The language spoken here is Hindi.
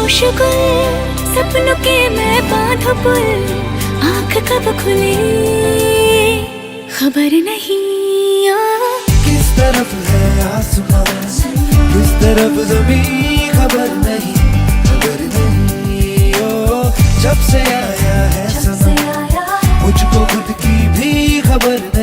मुश्किल सपनों के मैं बांधो पुल, आँख कब खुले खबर नहीं। किस तरफ है आसमान, किस तरफ ज़मीन, खबर नहीं, खबर नहीं। ओ जब से आया है सनम, मुझको खुद की भी खबर नहीं।